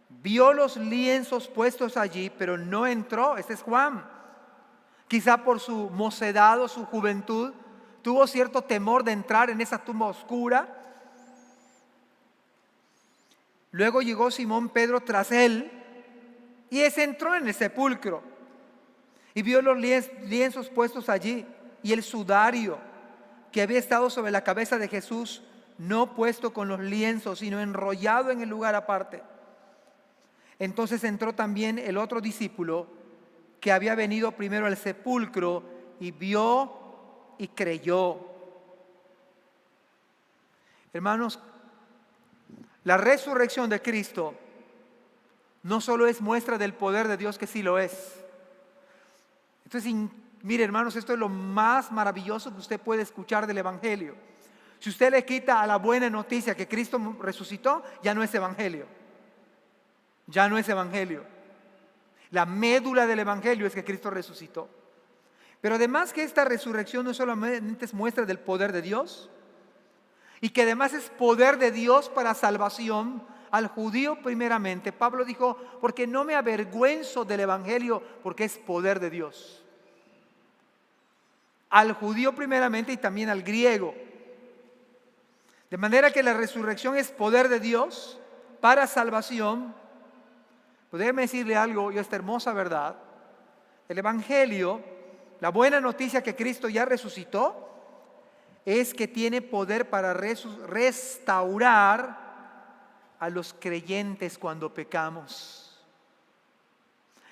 vio los lienzos puestos allí, pero no entró. Este es Juan. Quizá por su mocedad o su juventud, tuvo cierto temor de entrar en esa tumba oscura. Luego llegó Simón Pedro tras él, y ese entró en el sepulcro, y vio los lienzos puestos allí, y el sudario que había estado sobre la cabeza de Jesús, no puesto con los lienzos, sino enrollado en el lugar aparte. Entonces entró también el otro discípulo que había venido primero al sepulcro y vio y creyó. Hermanos, la resurrección de Cristo no solo es muestra del poder de Dios, que sí lo es. Entonces, mire hermanos, esto es lo más maravilloso que usted puede escuchar del Evangelio. Si usted le quita a la buena noticia que Cristo resucitó, ya no es Evangelio. Ya no es Evangelio. La médula del Evangelio es que Cristo resucitó. Pero además que esta resurrección no solamente es muestra del poder de Dios, y que además es poder de Dios para salvación al judío primeramente. Pablo dijo, porque no me avergüenzo del Evangelio, porque es poder de Dios. Al judío primeramente y también al griego. De manera que la resurrección es poder de Dios para salvación. Pues déjeme decirle algo, y esta hermosa verdad. El Evangelio, la buena noticia que Cristo ya resucitó, es que tiene poder para restaurar a los creyentes cuando pecamos.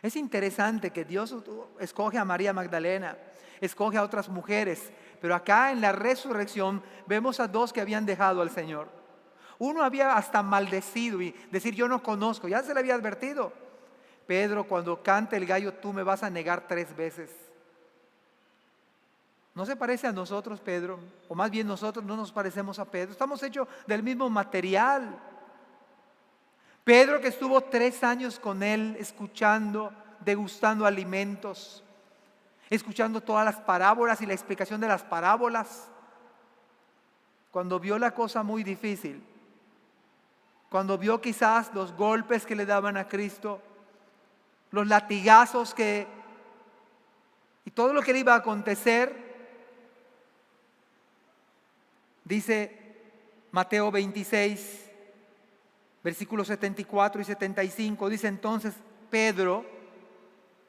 Es interesante que Dios escoge a María Magdalena, escoge a otras mujeres, pero acá en la resurrección vemos a dos que habían dejado al Señor. Uno había hasta maldecido y decir yo no conozco, ya se le había advertido. Pedro, cuando cante el gallo tú me vas a negar 3 veces. ¿No se parece a nosotros, Pedro? O más bien nosotros no nos parecemos a Pedro. Estamos hechos del mismo material. Pedro, que estuvo 3 años con él escuchando, degustando alimentos, escuchando todas las parábolas y la explicación de las parábolas. Cuando vio la cosa muy difícil, cuando vio quizás los golpes que le daban a Cristo, los latigazos y todo lo que le iba a acontecer, dice Mateo 26, versículos 74 y 75, dice entonces Pedro,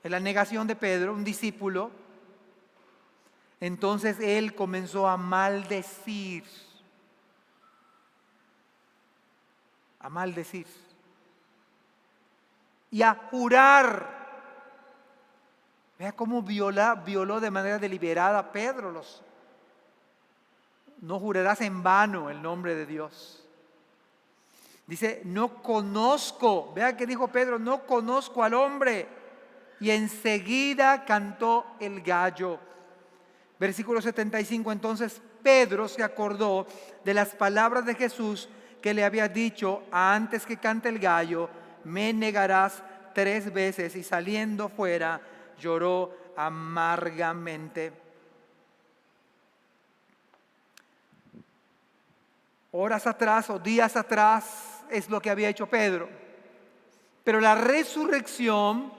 en la negación de Pedro, un discípulo, entonces él comenzó a maldecir y a jurar. Vea cómo violó de manera deliberada a Pedro. No jurarás en vano el nombre de Dios. Dice, no conozco, vea que dijo Pedro, no conozco al hombre. Y enseguida cantó el gallo. Versículo 75, entonces Pedro se acordó de las palabras de Jesús que le había dicho, antes que cante el gallo, me negarás 3 veces. Y saliendo fuera, lloró amargamente. Horas atrás o días atrás es lo que había hecho Pedro. Pero la resurrección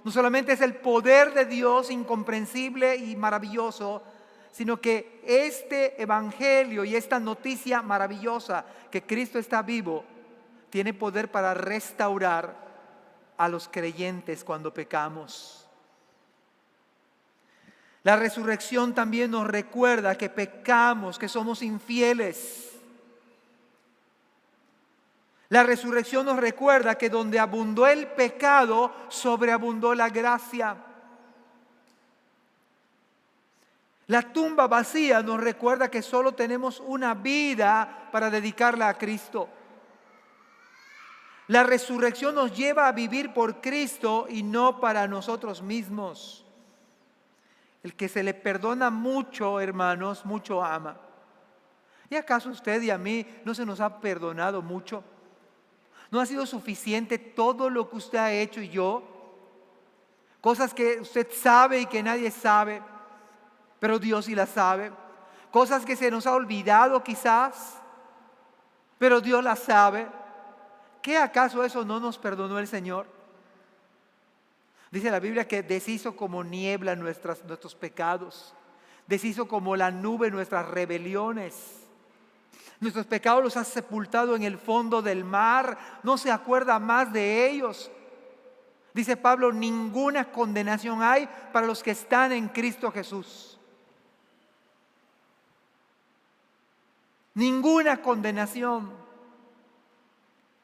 no solamente es el poder de Dios incomprensible y maravilloso, sino que este evangelio y esta noticia maravillosa que Cristo está vivo, tiene poder para restaurar a los creyentes cuando pecamos. La resurrección también nos recuerda que pecamos, que somos infieles. La resurrección nos recuerda que donde abundó el pecado, sobreabundó la gracia. La tumba vacía nos recuerda que solo tenemos una vida para dedicarla a Cristo. La resurrección nos lleva a vivir por Cristo y no para nosotros mismos. El que se le perdona mucho, hermanos, mucho ama. ¿Y acaso a usted y a mí no se nos ha perdonado mucho? ¿No ha sido suficiente todo lo que usted ha hecho y yo? Cosas que usted sabe y que nadie sabe, pero Dios sí las sabe. Cosas que se nos ha olvidado quizás, pero Dios las sabe. ¿Qué acaso eso no nos perdonó el Señor? Dice la Biblia que deshizo como niebla nuestros pecados. Deshizo como la nube nuestras rebeliones. Nuestros pecados los ha sepultado en el fondo del mar. No se acuerda más de ellos. Dice Pablo, ninguna condenación hay para los que están en Cristo Jesús. Ninguna condenación.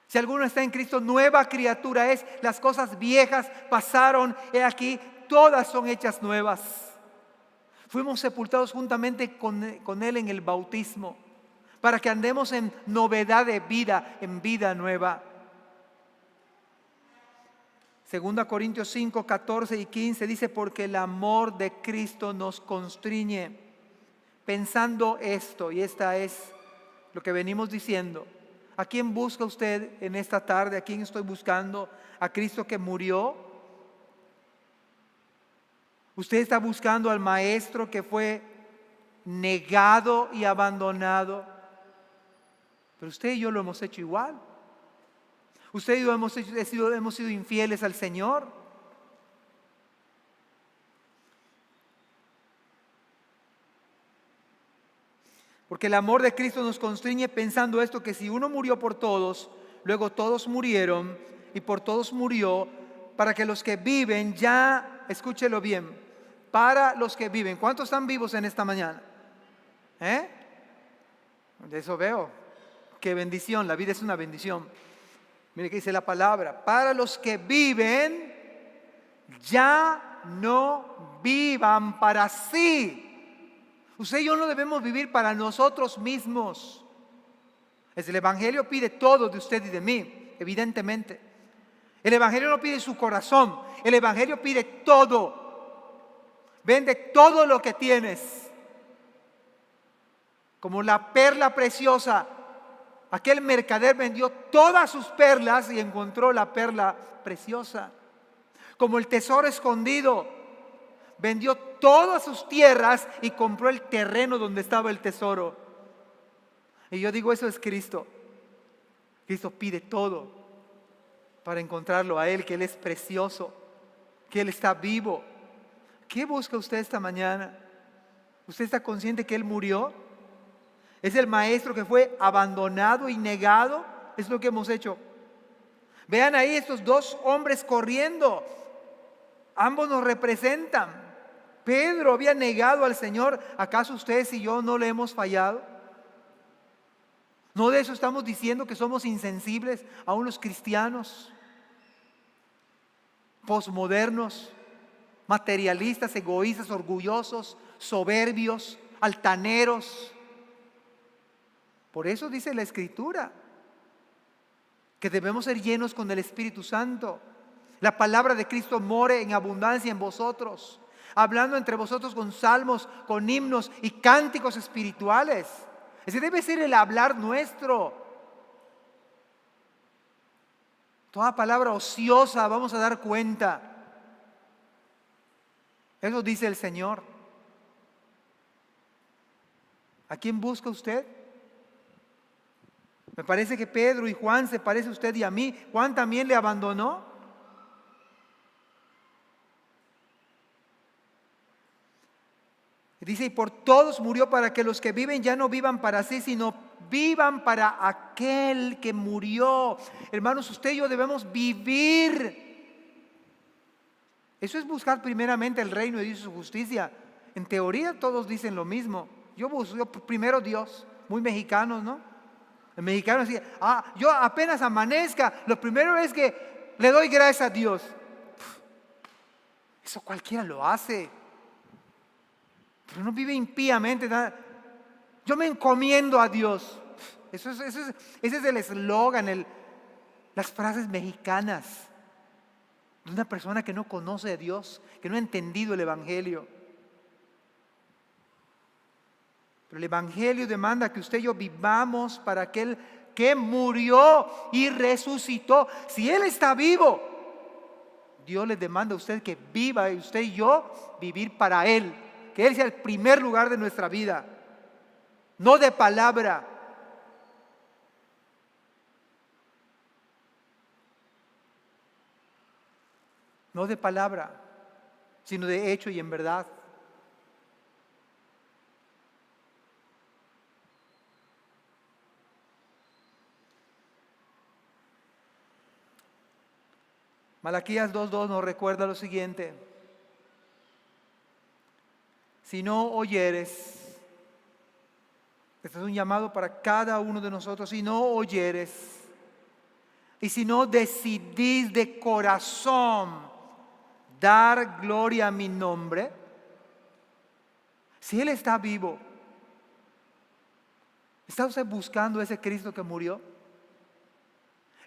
Si alguno está en Cristo, nueva criatura es. Las cosas viejas pasaron, he aquí, todas son hechas nuevas. Fuimos sepultados juntamente con Él en el bautismo, para que andemos en novedad de vida, en vida nueva. 2 Corintios 5, 14 y 15 dice, porque el amor de Cristo nos constriñe, pensando esto, y esta es lo que venimos diciendo. ¿A quién busca usted en esta tarde? ¿A quién estoy buscando? ¿A Cristo que murió? ¿Usted está buscando al Maestro que fue negado y abandonado? Pero usted y yo lo hemos hecho igual. Usted y yo hemos sido infieles al Señor. Porque el amor de Cristo nos constriñe pensando esto, que si uno murió por todos, luego todos murieron y por todos murió, para que los que viven ya, escúchelo bien, para los que viven. ¿Cuántos están vivos en esta mañana? De eso veo. Qué bendición, la vida es una bendición. Mire que dice la palabra, para los que viven, ya no vivan para sí. Usted y yo no debemos vivir para nosotros mismos. El Evangelio pide todo de usted y de mí, evidentemente. El Evangelio no pide su corazón, el Evangelio pide todo. Vende todo lo que tienes. Como la perla preciosa. Aquel mercader vendió todas sus perlas y encontró la perla preciosa. Como el tesoro escondido. Vendió todas sus tierras y compró el terreno donde estaba el tesoro. Y yo digo, eso es Cristo. Cristo pide todo para encontrarlo a Él, que Él es precioso, que Él está vivo. ¿Qué busca usted esta mañana? ¿Usted está consciente que Él murió? ¿Es el maestro que fue abandonado y negado? Es lo que hemos hecho. Vean ahí estos dos hombres corriendo. Ambos nos representan. Pedro había negado al Señor. ¿Acaso ustedes y yo no le hemos fallado? ¿No de eso estamos diciendo, que somos insensibles aún los cristianos? Posmodernos, materialistas, egoístas, orgullosos, soberbios, altaneros. Por eso dice la Escritura que debemos ser llenos con el Espíritu Santo. La palabra de Cristo more en abundancia en vosotros, hablando entre vosotros con salmos, con himnos y cánticos espirituales. Ese debe ser el hablar nuestro. Toda palabra ociosa vamos a dar cuenta. Eso dice el Señor. ¿A quién busca usted? Me parece que Pedro y Juan se parece a usted y a mí. Juan también le abandonó. Dice, y por todos murió, para que los que viven ya no vivan para sí, sino vivan para aquel que murió. Hermanos, usted y yo debemos vivir. Eso es buscar primeramente el reino de Dios y su justicia. En teoría todos dicen lo mismo. Yo busco primero Dios. Muy mexicanos, ¿no? El mexicano decía, yo apenas amanezca, lo primero es que le doy gracias a Dios. Eso cualquiera lo hace. Pero no vive impíamente. Yo me encomiendo a Dios. Ese es el eslogan, las frases mexicanas de una persona que no conoce a Dios, que no ha entendido el Evangelio. Pero el Evangelio demanda que usted y yo vivamos para aquel que murió y resucitó. Si Él está vivo, Dios le demanda a usted que viva, y usted y yo vivir para Él. Que Él sea el primer lugar de nuestra vida, no de palabra. No de palabra, sino de hecho y en verdad. Malaquías 2:2 nos recuerda lo siguiente: si no oyeres, este es un llamado para cada uno de nosotros, si no oyeres y si no decidís de corazón dar gloria a mi nombre, si Él está vivo, ¿está usted buscando ese Cristo que murió?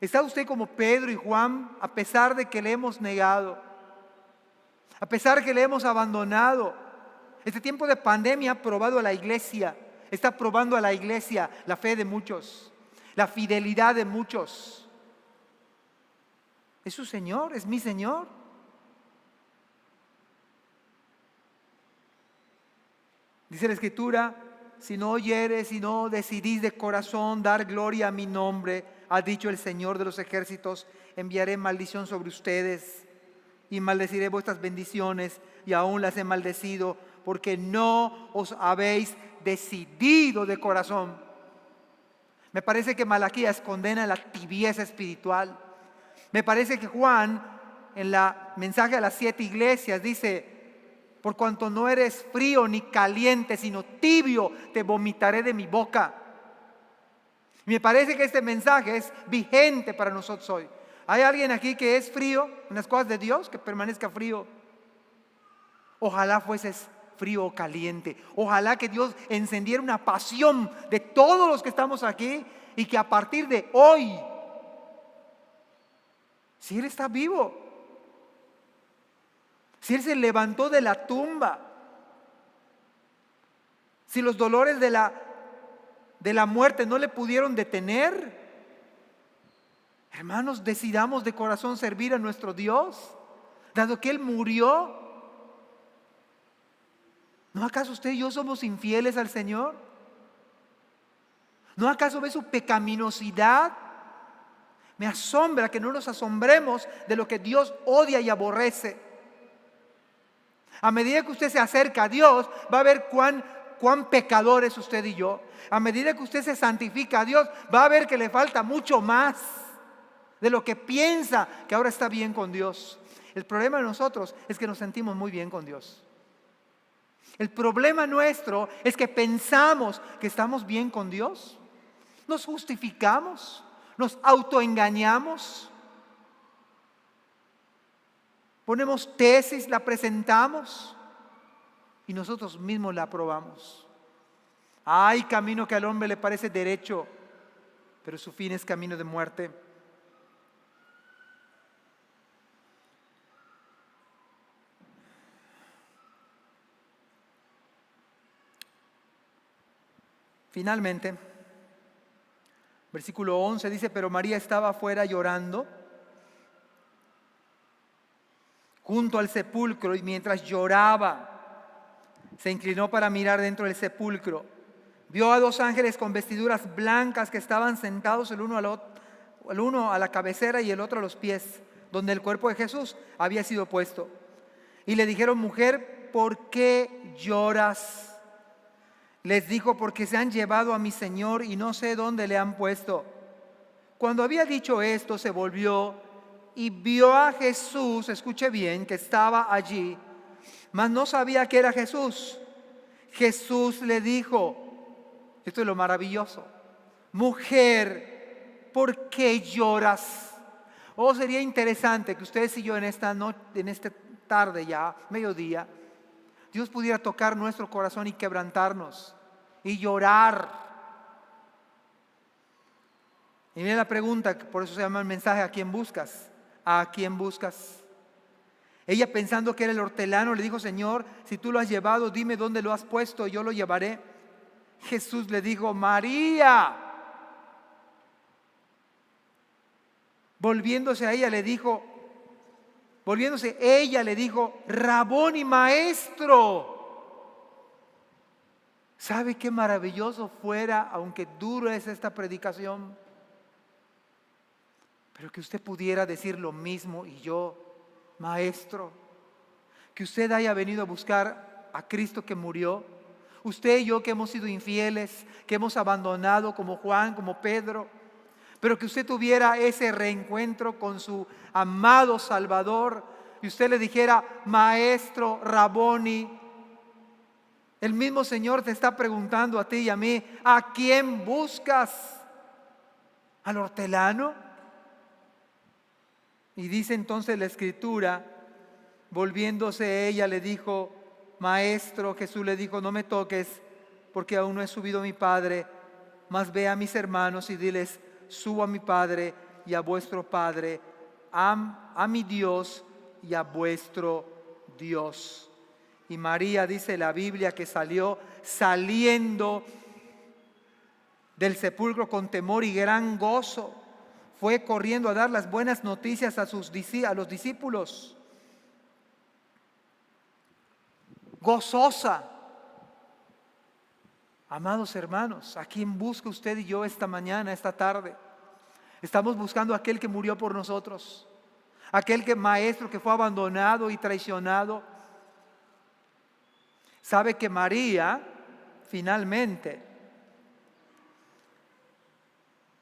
¿Está usted como Pedro y Juan, a pesar de que le hemos negado, a pesar de que le hemos abandonado? Este tiempo de pandemia ha probado a la iglesia, está probando a la iglesia la fe de muchos, la fidelidad de muchos. ¿Es su Señor? ¿Es mi Señor? Dice la Escritura, si no oyeres, si no decidís de corazón dar gloria a mi nombre, ha dicho el Señor de los ejércitos, enviaré maldición sobre ustedes y maldeciré vuestras bendiciones, y aún las he maldecido, porque no os habéis decidido de corazón. Me parece que Malaquías condena la tibieza espiritual. Me parece que Juan, en la mensaje a las 7 iglesias, dice, por cuanto no eres frío ni caliente, sino tibio, te vomitaré de mi boca. Me parece que este mensaje es vigente para nosotros hoy. ¿Hay alguien aquí que es frío en las cosas de Dios? Que permanezca frío. Ojalá fueses frío o caliente. Ojalá que Dios encendiera una pasión de todos los que estamos aquí, y que a partir de hoy, si Él está vivo, si Él se levantó de la tumba, si los dolores de la muerte no le pudieron detener, hermanos, decidamos de corazón servir a nuestro Dios, dado que Él murió. ¿No acaso usted y yo somos infieles al Señor? ¿No acaso ve su pecaminosidad Me asombra que no nos asombremos de lo que Dios odia y aborrece. A medida que usted se acerca a Dios, va a ver cuán pecador es usted y yo. A medida que usted se santifica a Dios, va a ver que le falta mucho más de lo que piensa que ahora está bien con Dios. El problema de nosotros es que nos sentimos muy bien con Dios. El problema nuestro es que pensamos que estamos bien con Dios. Nos justificamos, nos autoengañamos. Ponemos tesis, la presentamos y nosotros mismos la aprobamos. Hay camino que al hombre le parece derecho, pero su fin es camino de muerte. Finalmente, versículo 11 dice, pero María estaba afuera llorando junto al sepulcro, y mientras lloraba, se inclinó para mirar dentro del sepulcro. Vio a dos ángeles con vestiduras blancas que estaban sentados el uno a la cabecera y el otro a los pies, donde el cuerpo de Jesús había sido puesto. Y le dijeron, mujer, ¿por qué lloras? Les dijo, porque se han llevado a mi Señor y no sé dónde le han puesto. Cuando había dicho esto, se volvió y vio a Jesús, escuche bien, que estaba allí, mas no sabía que era Jesús. Jesús le dijo, esto es lo maravilloso, mujer, ¿por qué lloras? Oh, sería interesante que ustedes y yo en esta tarde ya, mediodía, Dios pudiera tocar nuestro corazón y quebrantarnos y llorar. Y mira la pregunta, por eso se llama el mensaje, ¿a quién buscas? ¿A quién buscas? Ella, pensando que era el hortelano, le dijo, Señor, si tú lo has llevado, dime dónde lo has puesto y yo lo llevaré. Jesús le dijo, María. Volviéndose ella le dijo, Raboni, maestro. ¿Sabe qué maravilloso fuera, aunque duro es esta predicación? Pero que usted pudiera decir lo mismo y yo, maestro. Que usted haya venido a buscar a Cristo que murió. Usted y yo que hemos sido infieles, que hemos abandonado como Juan, como Pedro. Pero que usted tuviera ese reencuentro con su amado Salvador y usted le dijera, maestro, Raboni. El mismo Señor te está preguntando a ti y a mí, ¿a quién buscas? ¿Al hortelano? Y dice entonces la Escritura, volviéndose ella le dijo, maestro, Jesús le dijo, no me toques porque aún no he subido a mi Padre, mas ve a mis hermanos y diles, subo a mi Padre y a vuestro Padre, a mi Dios y a vuestro Dios. Y María, dice la Biblia, que saliendo del sepulcro con temor y gran gozo, fue corriendo a dar las buenas noticias a los discípulos. Gozosa. Amados hermanos, ¿a quién busca usted y yo esta mañana, esta tarde? Estamos buscando a aquel que murió por nosotros, maestro que fue abandonado y traicionado. Sabe que María finalmente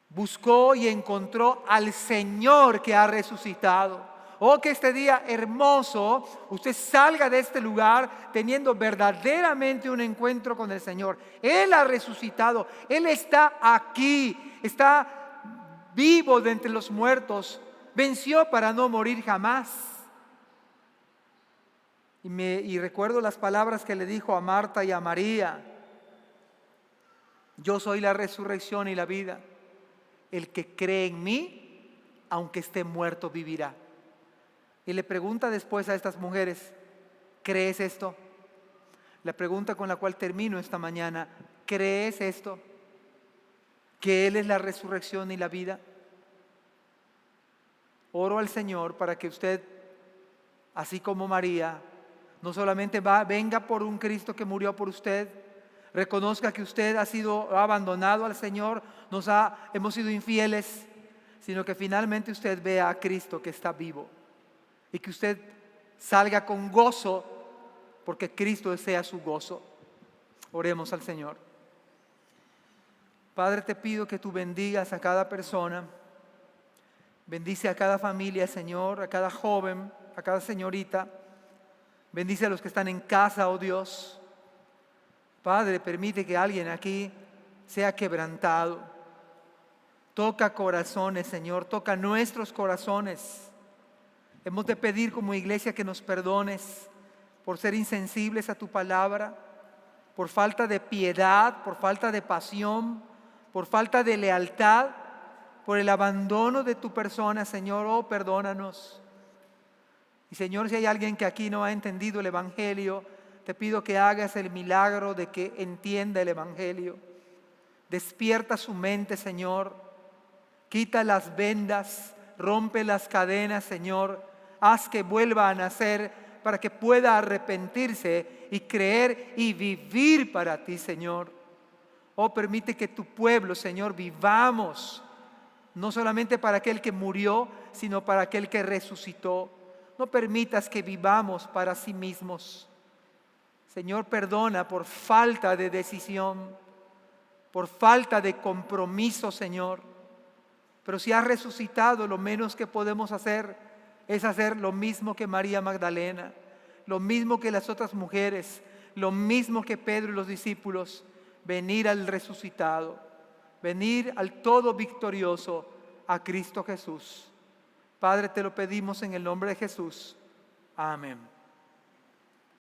buscó y encontró al Señor que ha resucitado. Oh, que este día hermoso usted salga de este lugar teniendo verdaderamente un encuentro con el Señor. Él ha resucitado, Él está aquí, está vivo de entre los muertos, venció para no morir jamás. Y recuerdo las palabras que le dijo a Marta y a María, yo soy la resurrección y la vida. El que cree en mí, aunque esté muerto, vivirá. Y le pregunta después a estas mujeres, ¿crees esto? La pregunta con la cual termino esta mañana, ¿crees esto? ¿Que Él es la resurrección y la vida? Oro al Señor para que usted, así como María, no solamente venga por un Cristo que murió por usted, reconozca que usted ha abandonado al Señor, hemos sido infieles, sino que finalmente usted vea a Cristo que está vivo y que usted salga con gozo porque Cristo desea su gozo. Oremos al Señor. Padre, te pido que tú bendigas a cada persona, bendice a cada familia, Señor, a cada joven, a cada señorita, bendice a los que están en casa, oh Dios. Padre, permite que alguien aquí sea quebrantado. Toca corazones, Señor, toca nuestros corazones. Hemos de pedir como iglesia que nos perdones por ser insensibles a tu palabra, por falta de piedad, por falta de pasión, por falta de lealtad, por el abandono de tu persona, Señor. Oh, perdónanos. Y Señor, si hay alguien que aquí no ha entendido el Evangelio, te pido que hagas el milagro de que entienda el Evangelio. Despierta su mente, Señor. Quita las vendas, rompe las cadenas, Señor. Haz que vuelva a nacer para que pueda arrepentirse y creer y vivir para ti, Señor. Oh, permite que tu pueblo, Señor, vivamos, no solamente para aquel que murió, sino para aquel que resucitó. No permitas que vivamos para sí mismos. Señor, perdona por falta de decisión, por falta de compromiso, Señor. Pero si has resucitado, lo menos que podemos hacer es hacer lo mismo que María Magdalena, lo mismo que las otras mujeres, lo mismo que Pedro y los discípulos. Venir al resucitado, venir al todo victorioso, a Cristo Jesús. Padre, te lo pedimos en el nombre de Jesús. Amén.